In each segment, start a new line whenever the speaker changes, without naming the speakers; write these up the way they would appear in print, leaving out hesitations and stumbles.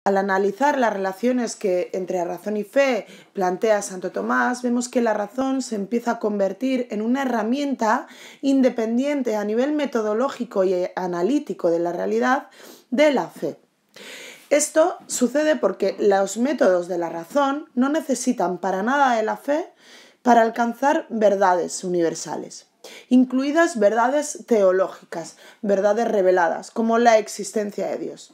Al analizar las relaciones que entre razón y fe plantea Santo Tomás, vemos que la razón se empieza a convertir en una herramienta independiente a nivel metodológico y analítico de la realidad de la fe. Esto sucede porque los métodos de la razón no necesitan para nada de la fe para alcanzar verdades universales, incluidas verdades teológicas, verdades reveladas, como la existencia de Dios.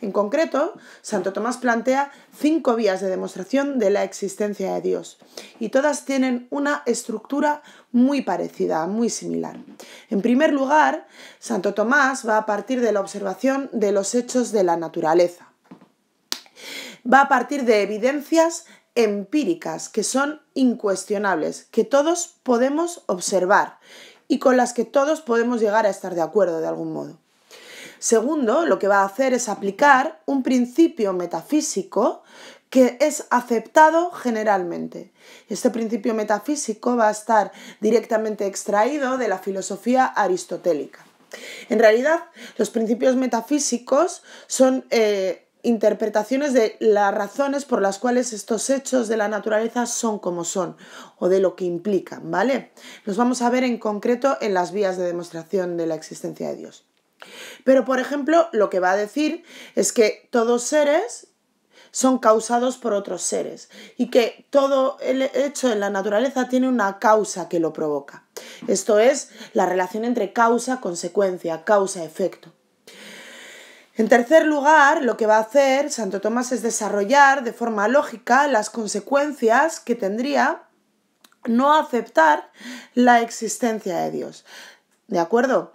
En concreto, Santo Tomás plantea 5 vías de demostración de la existencia de Dios, y todas tienen una estructura muy parecida, muy similar. En primer lugar, Santo Tomás va a partir de la observación de los hechos de la naturaleza. Va a partir de evidencias empíricas que son incuestionables, que todos podemos observar y con las que todos podemos llegar a estar de acuerdo de algún modo. Segundo, lo que va a hacer es aplicar un principio metafísico que es aceptado generalmente. Este principio metafísico va a estar directamente extraído de la filosofía aristotélica. En realidad, los principios metafísicos son interpretaciones de las razones por las cuales estos hechos de la naturaleza son como son o de lo que implican, ¿vale? Los vamos a ver en concreto en las vías de demostración de la existencia de Dios. Pero, por ejemplo, lo que va a decir es que todos seres son causados por otros seres y que todo el hecho en la naturaleza tiene una causa que lo provoca. Esto es la relación entre causa-consecuencia, causa-efecto. En tercer lugar, lo que va a hacer Santo Tomás es desarrollar de forma lógica las consecuencias que tendría no aceptar la existencia de Dios. ¿De acuerdo?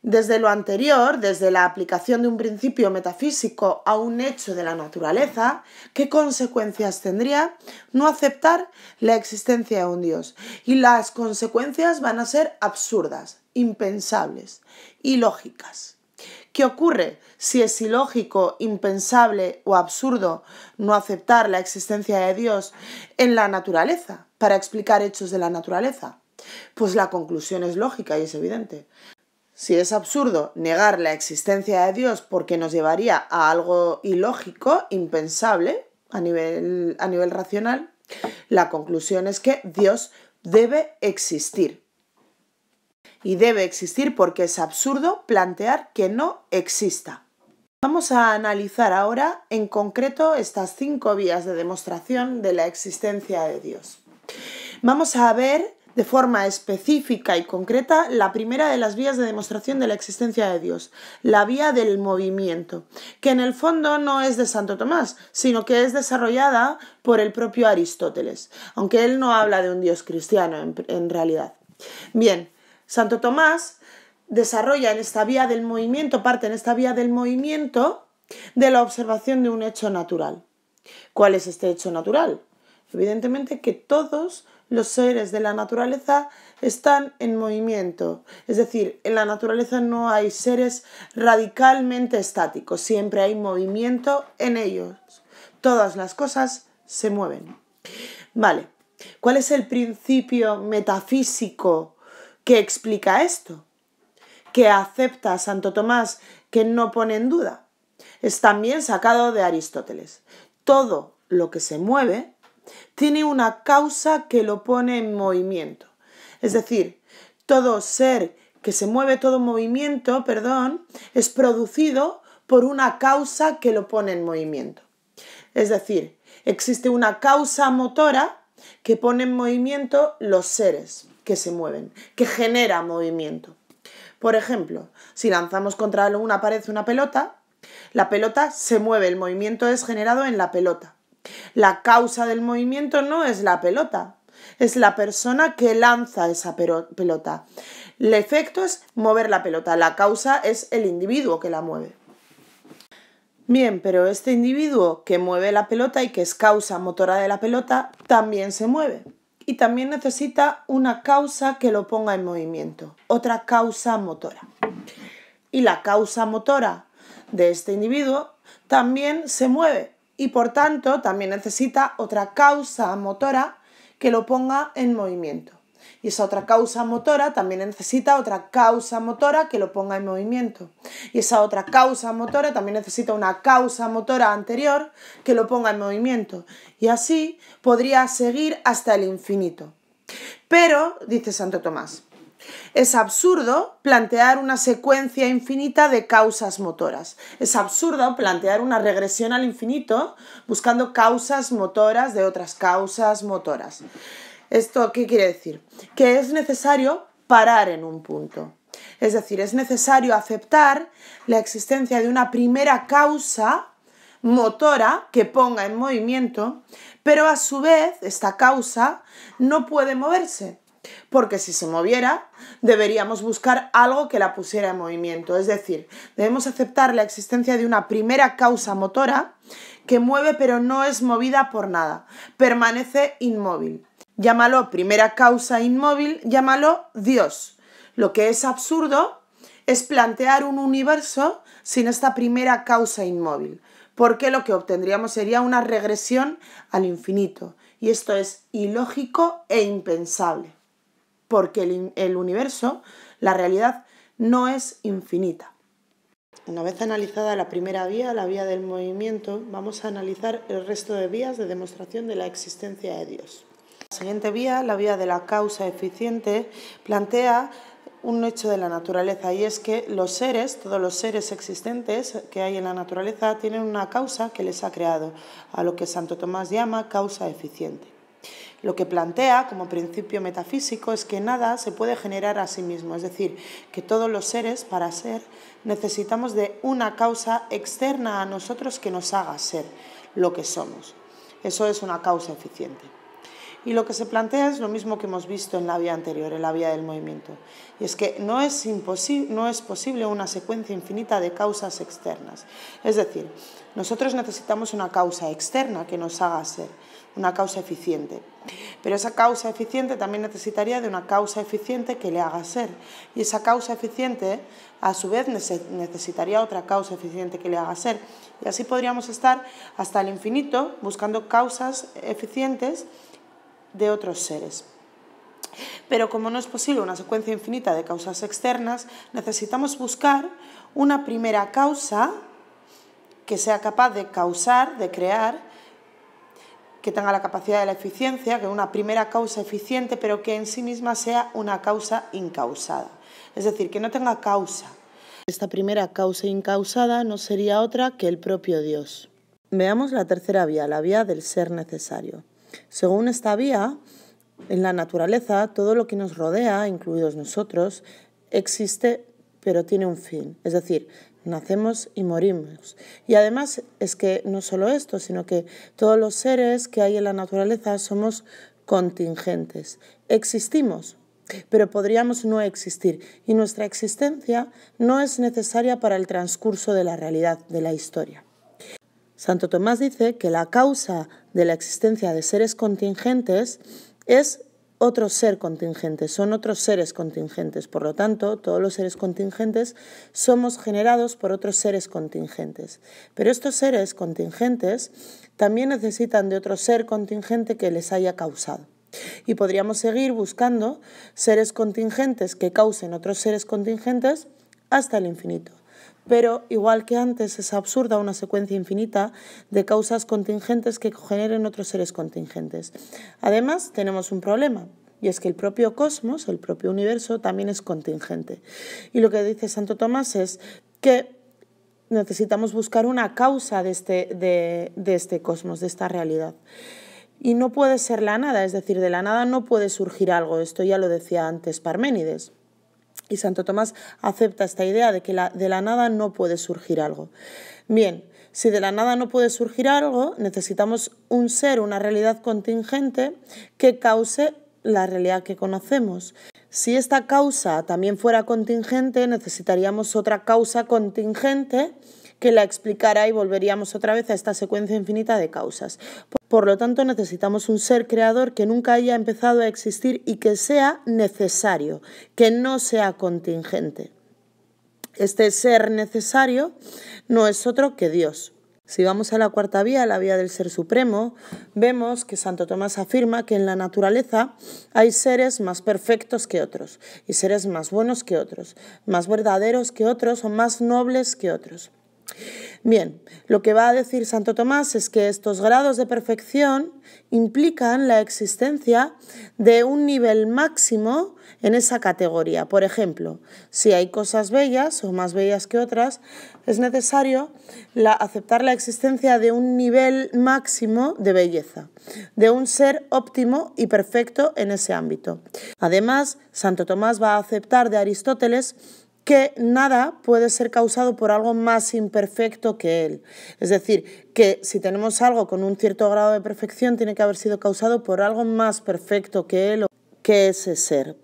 Desde lo anterior, desde la aplicación de un principio metafísico a un hecho de la naturaleza, ¿qué consecuencias tendría no aceptar la existencia de un Dios? Y las consecuencias van a ser absurdas, impensables, ilógicas. ¿Qué ocurre si es ilógico, impensable o absurdo no aceptar la existencia de Dios en la naturaleza para explicar hechos de la naturaleza? Pues la conclusión es lógica y es evidente. Si es absurdo negar la existencia de Dios porque nos llevaría a algo ilógico, impensable a nivel racional, la conclusión es que Dios debe existir. Y debe existir porque es absurdo plantear que no exista. Vamos a analizar ahora en concreto estas 5 vías de demostración de la existencia de Dios. Vamos a ver de forma específica y concreta la primera de las vías de demostración de la existencia de Dios, la vía del movimiento, que en el fondo no es de Santo Tomás, sino que es desarrollada por el propio Aristóteles, aunque él no habla de un Dios cristiano en realidad. Bien, Santo Tomás desarrolla en esta vía del movimiento, parte en esta vía del movimiento de la observación de un hecho natural. ¿Cuál es este hecho natural? Evidentemente que todos los seres de la naturaleza están en movimiento. Es decir, en la naturaleza no hay seres radicalmente estáticos, siempre hay movimiento en ellos. Todas las cosas se mueven. Vale, ¿cuál es el principio metafísico que explica esto? Que acepta Santo Tomás, que no pone en duda. Es también sacado de Aristóteles. Todo lo que se mueve tiene una causa que lo pone en movimiento. Es decir, todo ser que se mueve, todo movimiento, es producido por una causa que lo pone en movimiento. Es decir, existe una causa motora que pone en movimiento los seres que se mueven, que genera movimiento. Por ejemplo, si lanzamos contra una pared una pelota, la pelota se mueve, el movimiento es generado en la pelota. La causa del movimiento no es la pelota, es la persona que lanza esa pelota. El efecto es mover la pelota, la causa es el individuo que la mueve. Bien, pero este individuo que mueve la pelota y que es causa motora de la pelota también se mueve. Y también necesita una causa que lo ponga en movimiento, otra causa motora. Y la causa motora de este individuo también se mueve y por tanto también necesita otra causa motora que lo ponga en movimiento. Y esa otra causa motora también necesita otra causa motora que lo ponga en movimiento. Y esa otra causa motora también necesita una causa motora anterior que lo ponga en movimiento. Y así podría seguir hasta el infinito. Pero, dice Santo Tomás, es absurdo plantear una secuencia infinita de causas motoras. Es absurdo plantear una regresión al infinito buscando causas motoras de otras causas motoras. ¿Esto qué quiere decir? Que es necesario parar en un punto. Es decir, es necesario aceptar la existencia de una primera causa motora que ponga en movimiento, pero a su vez esta causa no puede moverse. Porque si se moviera, deberíamos buscar algo que la pusiera en movimiento. Es decir, debemos aceptar la existencia de una primera causa motora que mueve pero no es movida por nada. Permanece inmóvil. Llámalo primera causa inmóvil, llámalo Dios. Lo que es absurdo es plantear un universo sin esta primera causa inmóvil, porque lo que obtendríamos sería una regresión al infinito. Y esto es ilógico e impensable, porque el universo, la realidad, no es infinita. Una vez analizada la primera vía, la vía del movimiento, vamos a analizar el resto de vías de demostración de la existencia de Dios. La siguiente vía, la vía de la causa eficiente, plantea un hecho de la naturaleza, y es que los seres, todos los seres existentes que hay en la naturaleza, tienen una causa que les ha creado, a lo que Santo Tomás llama causa eficiente. Lo que plantea como principio metafísico es que nada se puede generar a sí mismo, es decir, que todos los seres, para ser, necesitamos de una causa externa a nosotros que nos haga ser lo que somos. Eso es una causa eficiente. Y lo que se plantea es lo mismo que hemos visto en la vía anterior, en la vía del movimiento. Y es que no es posible una secuencia infinita de causas externas. Es decir, nosotros necesitamos una causa externa que nos haga ser, una causa eficiente. Pero esa causa eficiente también necesitaría de una causa eficiente que le haga ser. Y esa causa eficiente, a su vez, necesitaría otra causa eficiente que le haga ser. Y así podríamos estar hasta el infinito buscando causas eficientes de otros seres. Pero como no es posible una secuencia infinita de causas externas, necesitamos buscar una primera causa que sea capaz de causar, de crear, que tenga la capacidad de la eficiencia, que una primera causa eficiente, pero que en sí misma sea una causa incausada. Es decir, que no tenga causa. Esta primera causa incausada no sería otra que el propio Dios. Veamos la tercera vía, la vía del ser necesario. Según esta vía, en la naturaleza, todo lo que nos rodea, incluidos nosotros, existe pero tiene un fin. Es decir, nacemos y morimos. Y además es que no solo esto, sino que todos los seres que hay en la naturaleza somos contingentes. Existimos, pero podríamos no existir. Y nuestra existencia no es necesaria para el transcurso de la realidad, de la historia. Santo Tomás dice que la causa de la existencia de seres contingentes es otro ser contingente, son otros seres contingentes. Por lo tanto, todos los seres contingentes somos generados por otros seres contingentes. Pero estos seres contingentes también necesitan de otro ser contingente que les haya causado. Y podríamos seguir buscando seres contingentes que causen otros seres contingentes hasta el infinito. Pero, igual que antes, es absurda una secuencia infinita de causas contingentes que generen otros seres contingentes. Además, tenemos un problema, y es que el propio cosmos, el propio universo, también es contingente. Y lo que dice Santo Tomás es que necesitamos buscar una causa de este cosmos, de esta realidad. Y no puede ser la nada, es decir, de la nada no puede surgir algo. Esto ya lo decía antes Parménides. Y Santo Tomás acepta esta idea de que de la nada no puede surgir algo. Bien, si de la nada no puede surgir algo, necesitamos un ser, una realidad contingente que cause la realidad que conocemos. Si esta causa también fuera contingente, necesitaríamos otra causa contingente que la explicara y volveríamos otra vez a esta secuencia infinita de causas. Por lo tanto, necesitamos un ser creador que nunca haya empezado a existir y que sea necesario, que no sea contingente. Este ser necesario no es otro que Dios. Si vamos a la cuarta vía, la vía del Ser Supremo, vemos que Santo Tomás afirma que en la naturaleza hay seres más perfectos que otros y seres más buenos que otros, más verdaderos que otros o más nobles que otros. Bien, lo que va a decir Santo Tomás es que estos grados de perfección implican la existencia de un nivel máximo en esa categoría. Por ejemplo, si hay cosas bellas o más bellas que otras, es necesario aceptar la existencia de un nivel máximo de belleza, de un ser óptimo y perfecto en ese ámbito. Además, Santo Tomás va a aceptar de Aristóteles que nada puede ser causado por algo más imperfecto que él. Es decir, que si tenemos algo con un cierto grado de perfección, tiene que haber sido causado por algo más perfecto que él o que ese ser.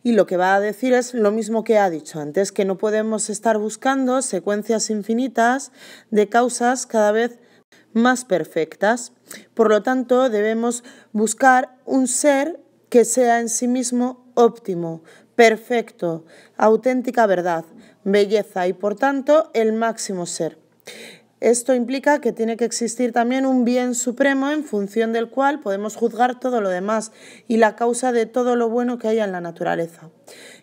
Y lo que va a decir es lo mismo que ha dicho antes, que no podemos estar buscando secuencias infinitas de causas cada vez más perfectas. Por lo tanto, debemos buscar un ser que sea en sí mismo óptimo, perfecto, auténtica verdad, belleza y por tanto el máximo ser. Esto implica que tiene que existir también un bien supremo en función del cual podemos juzgar todo lo demás y la causa de todo lo bueno que haya en la naturaleza.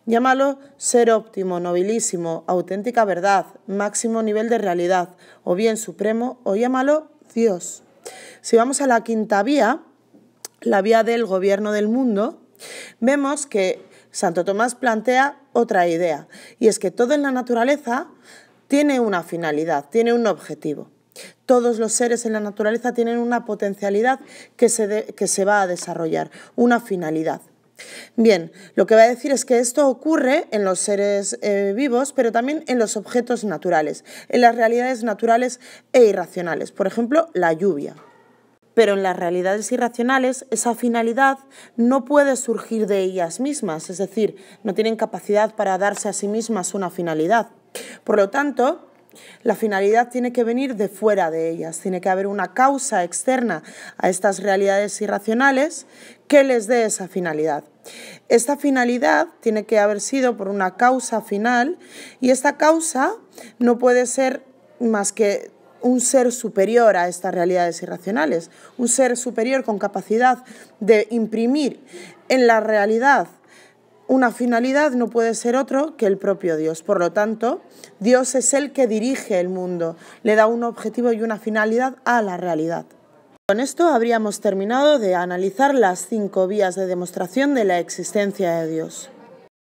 Llámalo ser óptimo, nobilísimo, auténtica verdad, máximo nivel de realidad o bien supremo o llámalo Dios. Si vamos a la quinta vía, la vía del gobierno del mundo, vemos que Santo Tomás plantea otra idea, y es que todo en la naturaleza tiene una finalidad, tiene un objetivo. Todos los seres en la naturaleza tienen una potencialidad que se va a desarrollar, una finalidad. Bien, lo que va a decir es que esto ocurre en los seres vivos, pero también en los objetos naturales, en las realidades naturales e irracionales, por ejemplo, la lluvia. Pero en las realidades irracionales esa finalidad no puede surgir de ellas mismas, es decir, no tienen capacidad para darse a sí mismas una finalidad. Por lo tanto, la finalidad tiene que venir de fuera de ellas, tiene que haber una causa externa a estas realidades irracionales que les dé esa finalidad. Esta finalidad tiene que haber sido por una causa final y esta causa no puede ser más que un ser superior a estas realidades irracionales, un ser superior con capacidad de imprimir en la realidad una finalidad no puede ser otro que el propio Dios. Por lo tanto, Dios es el que dirige el mundo, le da un objetivo y una finalidad a la realidad. Con esto habríamos terminado de analizar las 5 vías de demostración de la existencia de Dios.